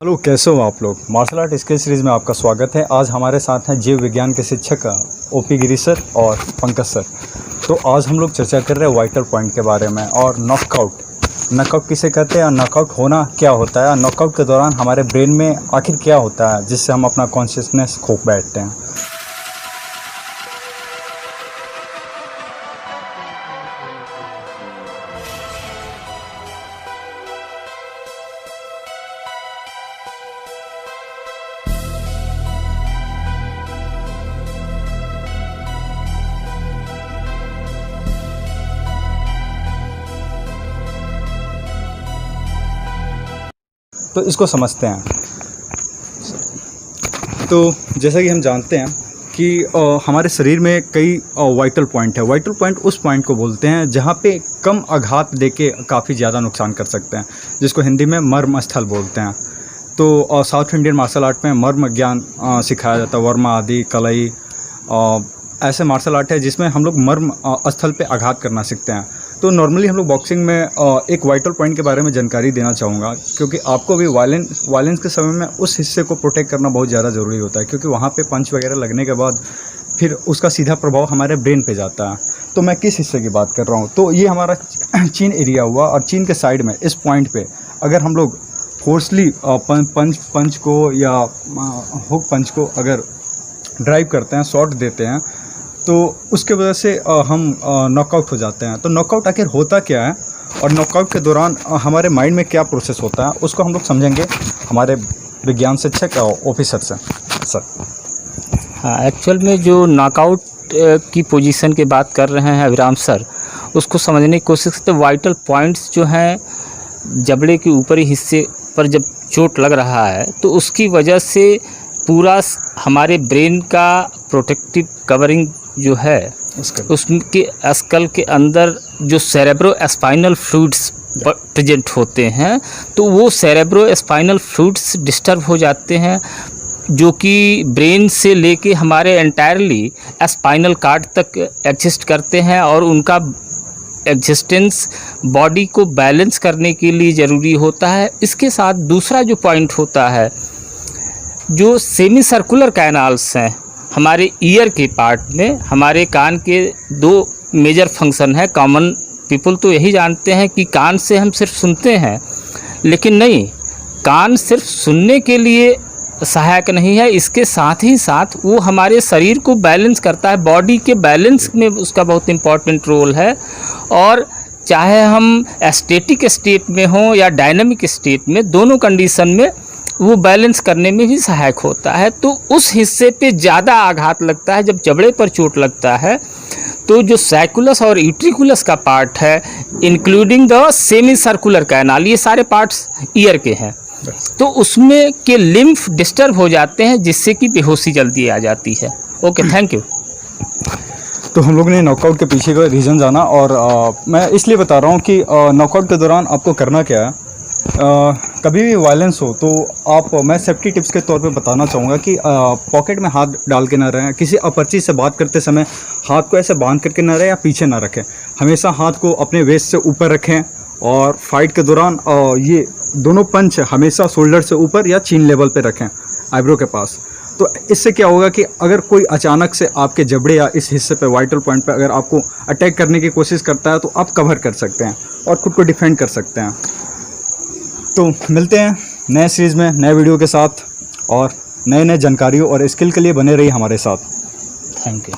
Hello, कैसे हो आप लोग। मार्शल आर्ट स्किल सीरीज़ में आपका स्वागत है। आज हमारे साथ हैं जीव विज्ञान के शिक्षक ओपी गिरी सर और पंकज सर। तो आज हम लोग चर्चा कर रहे हैं वाइटल पॉइंट के बारे में और नॉकआउट किसे कहते हैं, नॉकआउट होना क्या होता है, नॉकआउट के दौरान हमारे ब्रेन में आखिर क्या होता है जिससे हम अपना कॉन्शियसनेस खो बैठते हैं। तो इसको समझते हैं। तो जैसा कि हम जानते हैं कि हमारे शरीर में कई वाइटल पॉइंट है। वाइटल पॉइंट उस पॉइंट को बोलते हैं जहाँ पे कम आघात देके काफ़ी ज़्यादा नुकसान कर सकते हैं, जिसको हिंदी में मर्म स्थल बोलते हैं। तो साउथ इंडियन मार्शल आर्ट में मर्म ज्ञान सिखाया जाता है। वर्मा आदि कलई ऐसे मार्शल आर्ट है जिसमें हम लोग मर्म स्थल पे आघात करना सीखते हैं। तो नॉर्मली हम लोग बॉक्सिंग में एक वाइटल पॉइंट के बारे में जानकारी देना चाहूँगा, क्योंकि आपको भी वायलेंस के समय में उस हिस्से को प्रोटेक्ट करना बहुत ज़्यादा ज़रूरी होता है, क्योंकि वहाँ पे पंच वगैरह लगने के बाद फिर उसका सीधा प्रभाव हमारे ब्रेन पे जाता है। तो मैं किस हिस्से की बात कर रहा हूँ, तो ये हमारा चीन एरिया हुआ और चीन के साइड में इस पॉइंट पर अगर हम लोग फोर्सली पंच को या हुक पंच को अगर ड्राइव करते हैं, शॉट देते हैं, तो उसके वजह से हम नॉकआउट हो जाते हैं। तो नॉकआउट आखिर होता क्या है और नॉकआउट के दौरान हमारे माइंड में क्या प्रोसेस होता है, उसको हम लोग समझेंगे हमारे विज्ञान शिक्षक ऑफिसर से। सर, हाँ, एक्चुअल में जो नॉकआउट की पोजीशन की बात कर रहे हैं अभिराम सर, उसको समझने की कोशिश करते। वाइटल पॉइंट्स जो हैं जबड़े के ऊपरी हिस्से पर जब चोट लग रहा है तो उसकी वजह से पूरा हमारे ब्रेन का प्रोटेक्टिव कवरिंग जो है उसके स्कल के अंदर जो सेरेब्रो स्पाइनल फ्लूइड्स प्रेजेंट होते हैं, तो वो सेरेब्रो स्पाइनल फ्लूइड्स डिस्टर्ब हो जाते हैं, जो कि ब्रेन से लेके हमारे एंटायरली स्पाइनल कार्ड तक एग्जिस्ट करते हैं और उनका एग्जिस्टेंस बॉडी को बैलेंस करने के लिए ज़रूरी होता है। इसके साथ दूसरा जो पॉइंट होता है, जो सेमी सर्कुलर कैनाल्स हैं हमारे ईयर के पार्ट में, हमारे कान के दो मेजर फंक्शन है। कॉमन पीपल तो यही जानते हैं कि कान से हम सिर्फ सुनते हैं, लेकिन नहीं, कान सिर्फ सुनने के लिए सहायक नहीं है, इसके साथ ही साथ वो हमारे शरीर को बैलेंस करता है। बॉडी के बैलेंस में उसका बहुत इम्पॉर्टेंट रोल है, और चाहे हम स्टैटिक स्टेट में हों या डायनामिक स्टेट में, दोनों कंडीशन में वो बैलेंस करने में भी सहायक होता है। तो उस हिस्से पे ज़्यादा आघात लगता है। जब जबड़े पर चोट लगता है तो जो सैकुलस और यूट्रिकुलस का पार्ट है, including the semi circular canal, ये सारे पार्ट्स ईयर के हैं, तो उसमें के लिम्फ डिस्टर्ब हो जाते हैं, जिससे कि बेहोशी जल्दी आ जाती है। Okay, thank you. तो हम लोग ने नॉकआउट के पीछे का रीज़न जाना, और मैं इसलिए बता रहा हूँ कि नॉकआउट के दौरान आपको करना क्या है। कभी भी वायलेंस हो तो मैं सेफ्टी टिप्स के तौर पे बताना चाहूँगा कि पॉकेट में हाथ डाल के ना रहें। किसी अपरिचित से बात करते समय हाथ को ऐसे बांध करके ना रहे या पीछे ना रखें। हमेशा हाथ को अपने वेस्ट से ऊपर रखें, और फाइट के दौरान ये दोनों पंच हमेशा शोल्डर से ऊपर या चीन लेवल पे रखें, आईब्रो के पास। तो इससे क्या होगा कि अगर कोई अचानक से आपके जबड़े या इस हिस्से पे वाइटल पॉइंट पे अगर आपको अटैक करने की कोशिश करता है तो आप कवर कर सकते हैं और खुद को डिफेंड कर सकते हैं। तो मिलते हैं नए सीरीज़ में नए वीडियो के साथ, और नए जानकारियों और स्किल के लिए बने रहिए हमारे साथ। Thank you.